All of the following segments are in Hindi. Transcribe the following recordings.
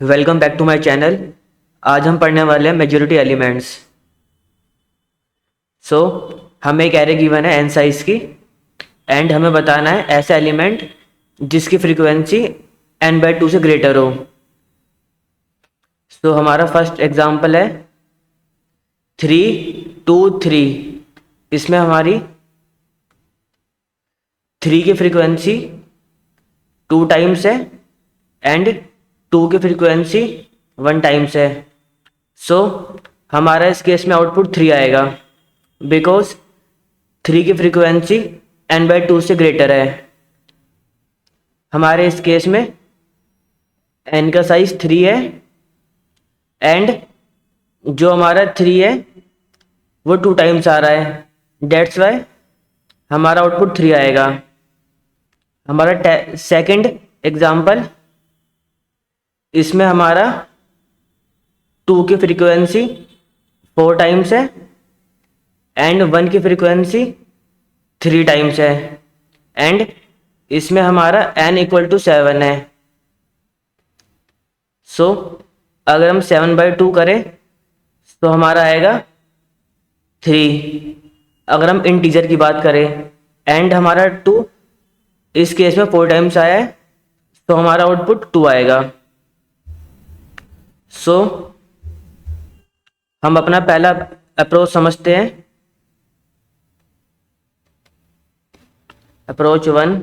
Welcome back to my channel. आज हम पढ़ने वाले हैं मेजॉरिटी एलिमेंट्स। सो हमें एक एरे गिवन है n साइज की एंड हमें बताना है ऐसा एलिमेंट जिसकी फ्रीक्वेंसी n/2 से ग्रेटर हो। सो हमारा फर्स्ट एग्जांपल है 3 2 3। इसमें हमारी 3 की फ्रीक्वेंसी 2 टाइम्स है एंड 2 की फ्रीक्वेंसी 1 टाइम्स है। सो हमारा इस केस में आउटपुट 3 आएगा बिकॉज 3 की फ्रीक्वेंसी n/2 से ग्रेटर है। हमारे इस केस में n का साइज 3 है एंड जो हमारा 3 है वो 2 टाइम्स आ रहा है, डेट्स वाई हमारा आउटपुट 3 आएगा। हमारा सेकंड एग्जांपल, इसमें हमारा 2 की फ्रीक्वेंसी 4 टाइम्स है एंड 1 की फ्रीक्वेंसी 3 टाइम्स है एंड इसमें हमारा n=7 है। सो अगर हम 7/2 करें तो हमारा आएगा 3। अगर हम इंटीजर की बात करें एंड हमारा 2 इस केस में 4 टाइम्स आया है तो हमारा आउटपुट 2 आएगा। सो हम अपना पहला अप्रोच समझते हैं। अप्रोच 1,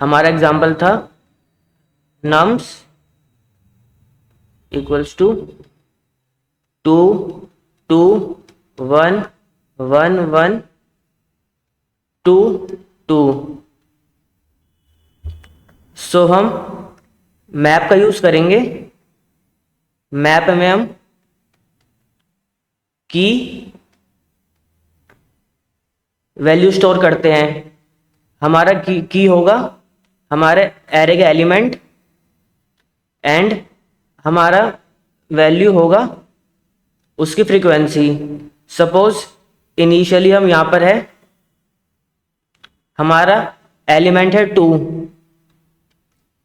हमारा एग्जांपल था nums इक्वल्स टू 2 2 1 1 1 2 2। सो हम मैप का यूज करेंगे। मैप में हम की वैल्यू स्टोर करते हैं। हमारा की होगा हमारे एरे का एलिमेंट एंड हमारा वैल्यू होगा उसकी फ्रीक्वेंसी। सपोज इनिशियली हम यहाँ पर है, हमारा एलिमेंट है 2,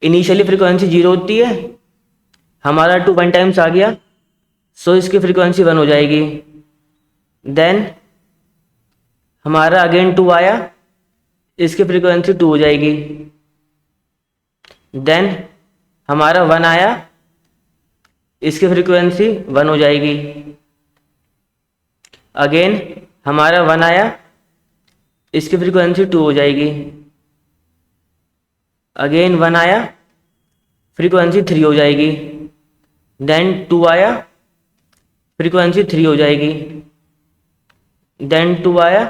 इनिशियली फ्रीक्वेंसी 0 होती है, हमारा 2 1 टाइम्स आ गया सो इसकी फ्रीक्वेंसी 1 हो जाएगी। देन हमारा अगेन 2 आया, इसकी फ्रीक्वेंसी 2 हो जाएगी। देन हमारा 1 आया, इसकी फ्रीक्वेंसी 1 हो जाएगी। अगेन हमारा 1 आया, इसकी फ्रीक्वेंसी 2 हो जाएगी। अगेन 1 आया, फ्रीक्वेंसी 3 हो जाएगी। देन 2 आया, फ्रीक्वेंसी 3 हो जाएगी। देन 2 आया,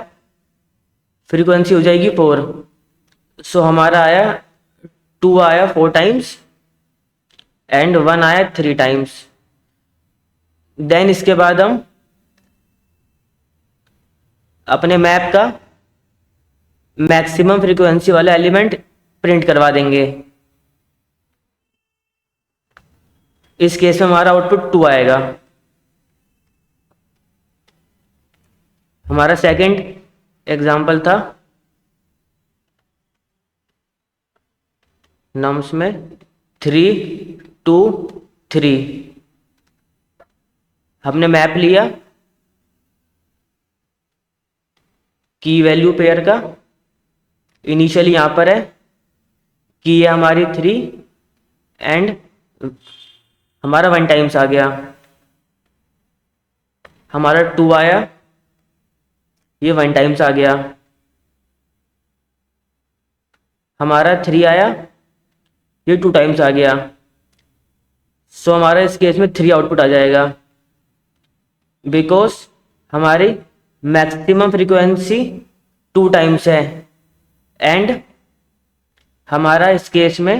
फ्रीक्वेंसी हो जाएगी 4। सो हमारा आया 2 आया 4 टाइम्स एंड 1 आया 3 टाइम्स। देन इसके बाद हम अपने मैप का मैक्सिमम फ्रीक्वेंसी वाला एलिमेंट प्रिंट करवा देंगे। इस केस में हमारा आउटपुट 2 आएगा। हमारा सेकंड एग्जांपल था नम्स में 3 2 3। हमने मैप लिया की वैल्यू पेयर का, इनिशियली यहाँ पर है की है हमारी 3 एंड हमारा 1 टाइम्स आ गया। हमारा 2 आया, ये 1 टाइम्स आ गया। हमारा 3 आया, ये 2 टाइम्स आ गया। सो हमारा इस केस में 3 आउटपुट आ जाएगा बिकॉज हमारी मैक्सिमम फ्रीक्वेंसी 2 टाइम्स है एंड हमारा इस केस में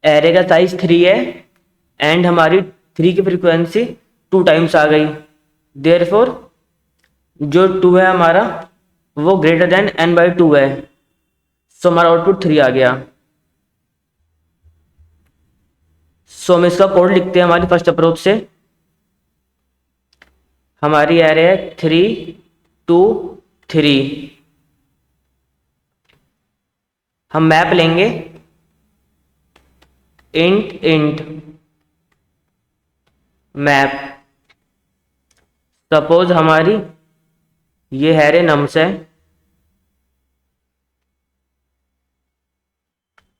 एरे का साइज 3 है एंड हमारी 3 की फ्रीक्वेंसी 2 टाइम्स आ गई। देयरफॉर जो 2 है हमारा वो ग्रेटर देन n/2 है। सो हमारा आउटपुट 3 आ गया। सो हम इसका कोड लिखते हैं हमारी फर्स्ट अप्रोच से। हमारी एरे है 3 2 3। हम मैप लेंगे इंट इंट मैप। सपोज हमारी ये हैरे नम्स है,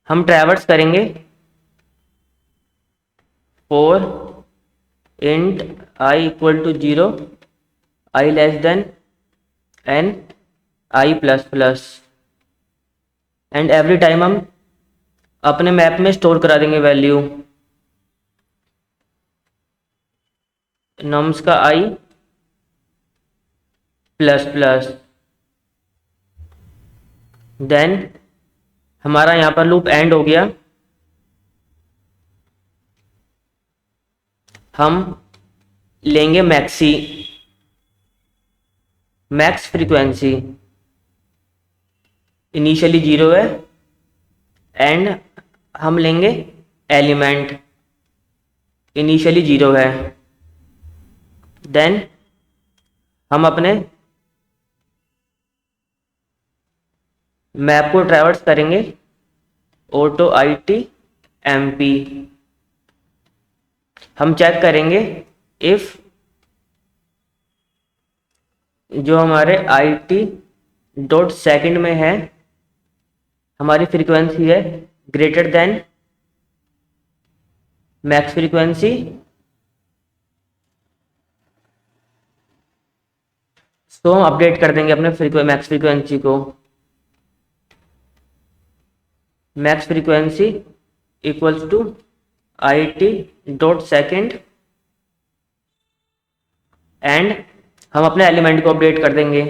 हम ट्रैवर्स करेंगे for int i equal to 0, i less than n, i plus plus, and every time हम अपने मैप में स्टोर करा देंगे वैल्यू नम्स का आई प्लस प्लस। देन हमारा यहाँ पर लूप एंड हो गया। हम लेंगे मैक्सी, मैक्स फ्रीक्वेंसी इनिशियली 0 है, एंड हम लेंगे एलिमेंट इनिशियली 0 है। देन हम अपने मैप को ट्रैवर्स करेंगे auto i t m p. हम चेक करेंगे इफ जो हमारे आई टी डॉट सेकेंड में है हमारी फ्रीक्वेंसी है ग्रेटर देन मैक्स फ्रीक्वेंसी, तो हम अपडेट कर देंगे अपने मैक्स फ्रीक्वेंसी को। Max frequency equals to i t dot second, and हम अपने एलिमेंट को अपडेट कर देंगे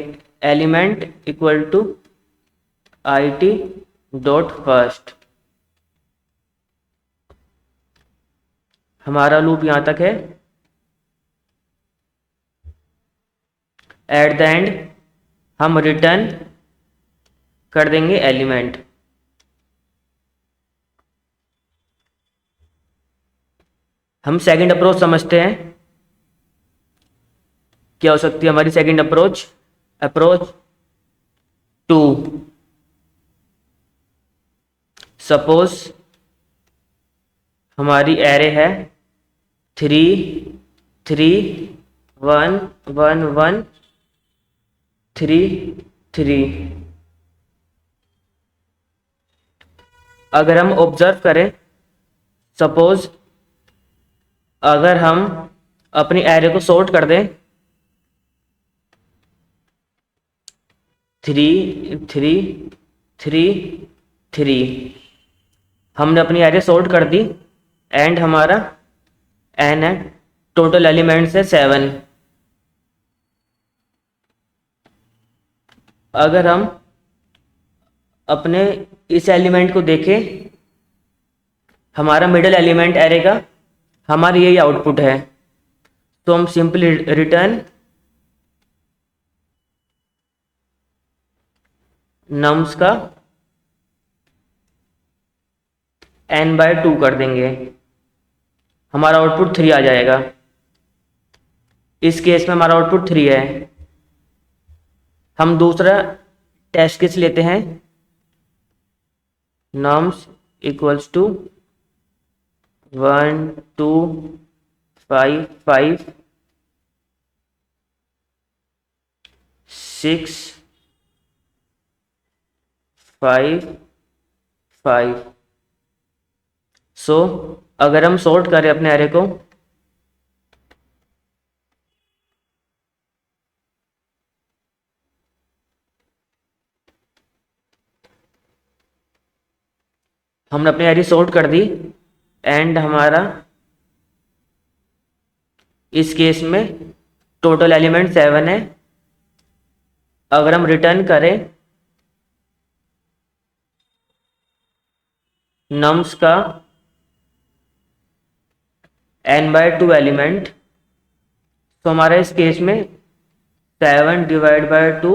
element equal to i t dot first. हमारा लूप यहां तक है। एट द एंड हम रिटर्न कर देंगे एलिमेंट। हम सेकंड अप्रोच समझते हैं, क्या हो सकती है हमारी सेकंड अप्रोच? अप्रोच 2। सपोज हमारी एरे है 3 3 1 1 1 3 3। अगर हम ऑब्जर्व करें, सपोज अगर हम अपनी एरे को सॉर्ट कर दें 3 3 3 3, हमने अपनी एरे सॉर्ट कर दी एंड हमारा एन है, टोटल एलिमेंट्स है 7। अगर हम अपने इस एलिमेंट को देखें, हमारा मिडिल एलिमेंट एरे का हमारी यही आउटपुट है, तो हम सिंपली रिटर्न नम्स का n/2 कर देंगे, हमारा आउटपुट 3 आ जाएगा। इस केस में हमारा आउटपुट 3 है। हम दूसरा टेस्ट केस लेते हैं नम्स इक्वल्स टू 1 2 5 5 6 5 5। सो अगर हम सॉर्ट करें अपने एरे को, हमने अपनी एरे सॉर्ट कर दी एंड हमारा इस केस में टोटल एलिमेंट 7 है। अगर हम रिटर्न करें नम्स का n/2 एलिमेंट, तो हमारा इस केस में 7 डिवाइड बाय 2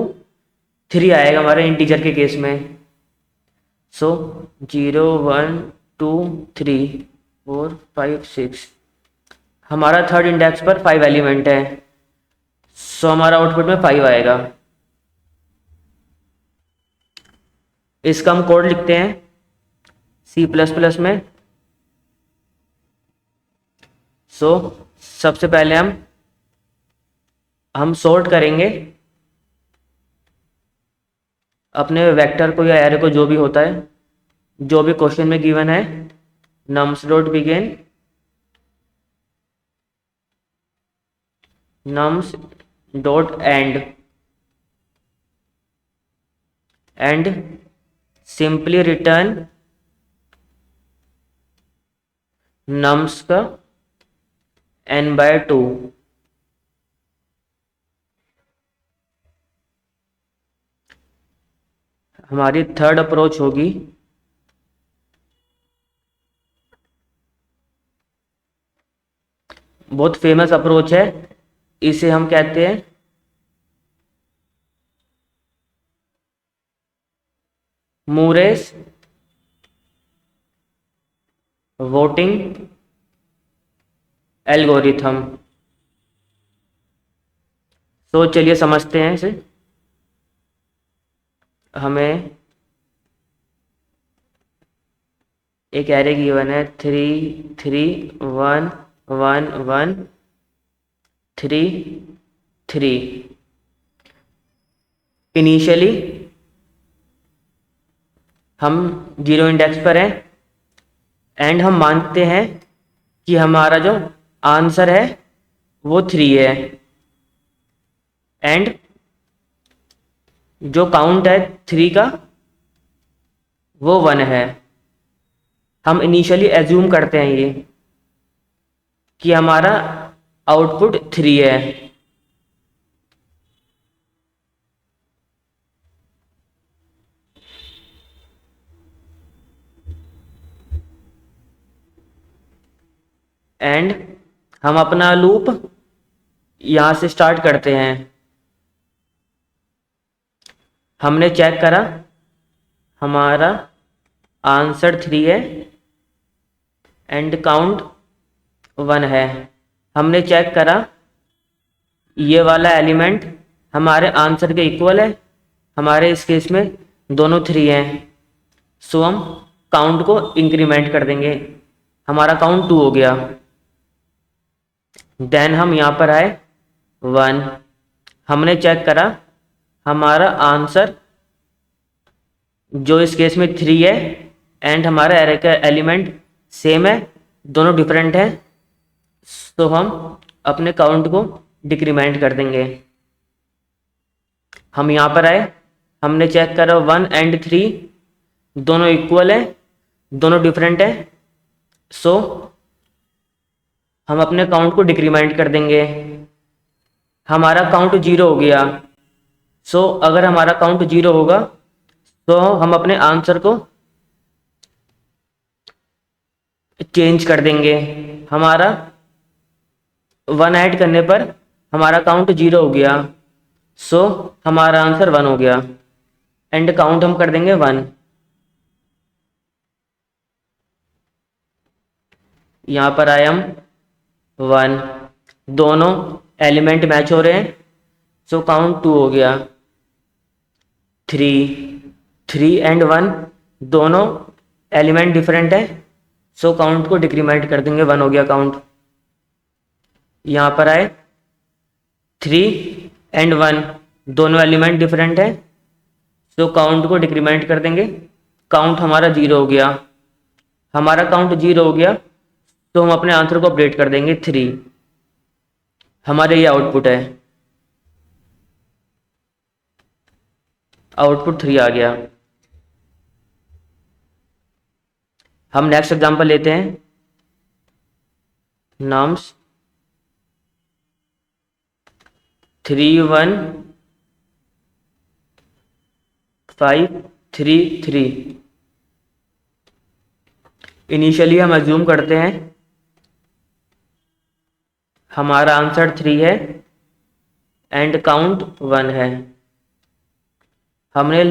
3 आएगा हमारे इंटीजर के केस में। सो 0 1 2 3 4 5 6, हमारा थर्ड इंडेक्स पर 5 एलिमेंट है, सो हमारा आउटपुट में 5 आएगा। इसका हम कोड लिखते हैं C++ में। सो सबसे पहले हम सॉर्ट करेंगे अपने वेक्टर को या एरे को, जो भी होता है, जो भी क्वेश्चन में गिवन है। nums dot begin, nums dot and simply return nums का n/2। हमारी थर्ड अप्रोच होगी बहुत फेमस अप्रोच है, इसे हम कहते हैं मूरेस वोटिंग एल्गोरिथम। तो चलिए समझते हैं इसे। हमें एक एरे गिवन है 3 3 1 1 1 3 3। इनिशियली हम 0 इंडेक्स पर हैं एंड हम मानते हैं कि हमारा जो आंसर है वो 3 है एंड जो काउंट है 3 का वो 1 है। हम इनिशियली एज्यूम करते हैं ये कि हमारा आउटपुट 3 है। एंड हम अपना लूप यहां से स्टार्ट करते हैं। हमने चेक करा हमारा आंसर 3 है एंड काउंट 1 है। हमने चेक करा ये वाला एलिमेंट हमारे आंसर के इक्वल है, हमारे इस केस में दोनों 3 हैं। सो हम काउंट को इंक्रीमेंट कर देंगे, हमारा काउंट 2 हो गया। देन हम यहाँ पर आए 1। हमने चेक करा हमारा आंसर जो इस केस में 3 है एंड हमारा एरे का एलिमेंट सेम है, दोनों डिफरेंट है। तो हम अपने काउंट को डिक्रीमेंट कर देंगे। हम यहाँ पर आए, हमने चेक करा 1 एंड 3 दोनों इक्वल है, दोनों डिफरेंट है। सो हम अपने काउंट को डिक्रीमेंट कर देंगे। हमारा काउंट 0 हो गया। सो अगर हमारा काउंट 0 होगा तो हम अपने आंसर को चेंज कर देंगे। हमारा 1 ऐड करने पर हमारा काउंट 0 हो गया। सो हमारा आंसर 1 हो गया एंड काउंट हम कर देंगे 1। यहाँ पर आए हम 1, दोनों एलिमेंट मैच हो रहे हैं। सो काउंट 2 हो गया। 3 एंड 1 दोनों एलिमेंट डिफरेंट है। सो काउंट को डिक्रीमेंट कर देंगे, 1 हो गया काउंट। यहाँ पर आए 3 एंड 1 दोनों एलिमेंट डिफरेंट है। सो काउंट को डिक्रीमेंट कर देंगे, काउंट हमारा 0 हो गया। हमारा काउंट 0 हो गया तो हम अपने आंसर को अपडेट कर देंगे 3। हमारे ये आउटपुट है, आउटपुट 3 आ गया। हम नेक्स्ट एग्जांपल लेते हैं। nums 3 1 5 3 3। इनिशियली हम अज्यूम करते हैं हमारा आंसर 3 है एंड काउंट 1 है। हमने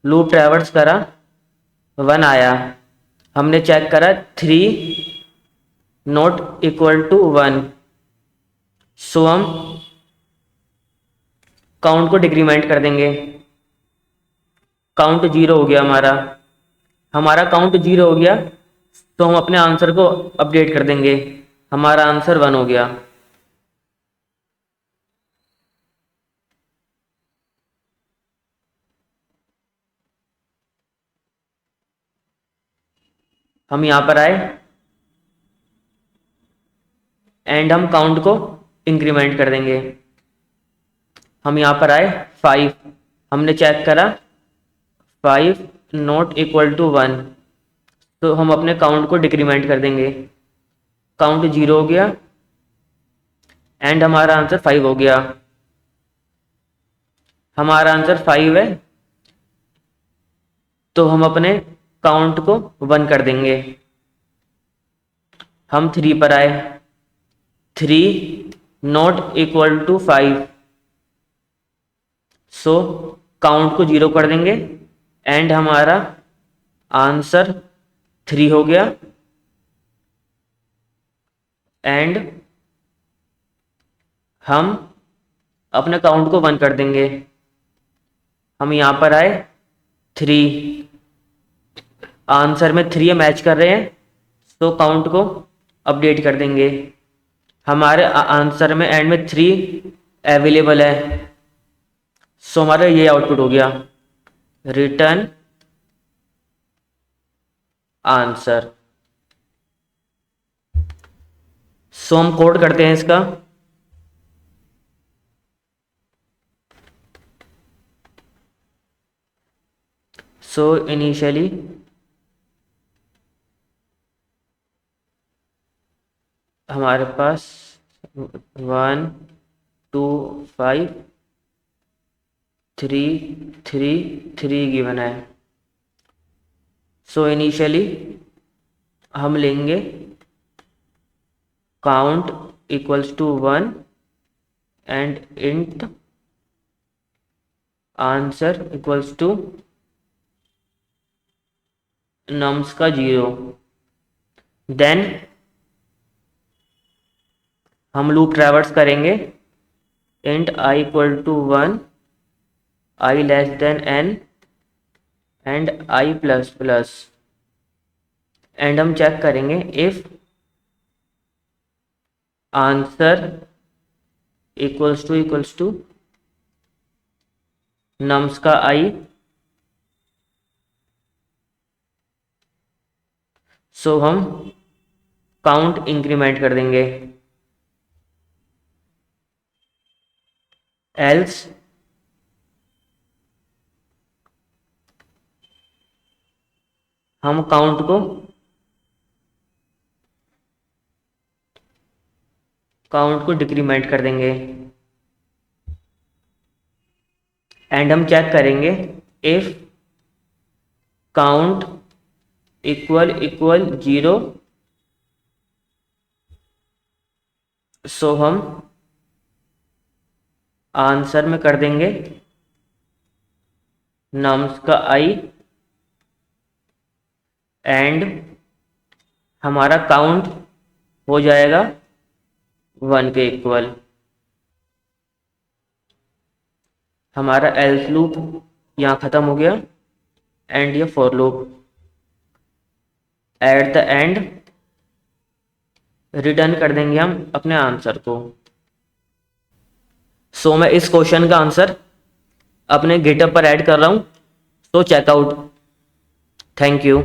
लूप ट्रैवर्स करा, 1 आया। हमने चेक करा 3 नॉट इक्वल टू 1। सो हम काउंट को डिक्रीमेंट कर देंगे, काउंट जीरो हो गया हमारा काउंट जीरो हो गया, तो हम अपने आंसर को अपडेट कर देंगे। हमारा आंसर 1 हो गया। हम यहाँ पर आए एंड हम काउंट को इंक्रीमेंट कर देंगे। हम यहाँ पर आए 5, हमने चेक करा 5 नॉट इक्वल टू 1, तो हम अपने काउंट को डिक्रीमेंट कर देंगे। काउंट जीरो हो गया एंड हमारा आंसर 5 हो गया। हमारा आंसर 5 है, तो हम अपने काउंट को 1 कर देंगे। हम 3 पर आए, 3 not equal to 5, so count को 0 कर देंगे एंड हमारा आंसर 3 हो गया। एंड हम अपने काउंट को 1 कर देंगे। हम यहाँ पर आए 3, आंसर में 3 मैच कर रहे हैं, तो काउंट को अपडेट कर देंगे। हमारे आंसर में एंड में 3 अवेलेबल है, सो हमारा ये आउटपुट हो गया, रिटर्न आंसर। सो हम कोड करते हैं इसका। सो इनिशियली हमारे पास 1 2 5 3 3 3 गिवन है। सो इनिशियली हम लेंगे count equals to 1 and int answer equals to nums का 0। देन हम लूप ट्रैवर्स करेंगे, int i equal to 1, i less than n and i plus plus, and हम चेक करेंगे if answer equals to nums का i, सो हम काउंट इंक्रीमेंट कर देंगे। एल्स हम काउंट को डिक्रीमेंट कर देंगे एंड हम चेक करेंगे इफ काउंट इक्वल 0, सो हम आंसर में कर देंगे नम्स का i एंड हमारा काउंट हो जाएगा 1 के इक्वल। हमारा एल्स लूप यहाँ ख़त्म हो गया एंड ये for loop. Eight the and return कर देंगे हम अपने आंसर को। सो मैं इस क्वेश्चन का आंसर अपने गिटहब पर ऐड कर रहा हूँ, तो चेकआउट। Thank you.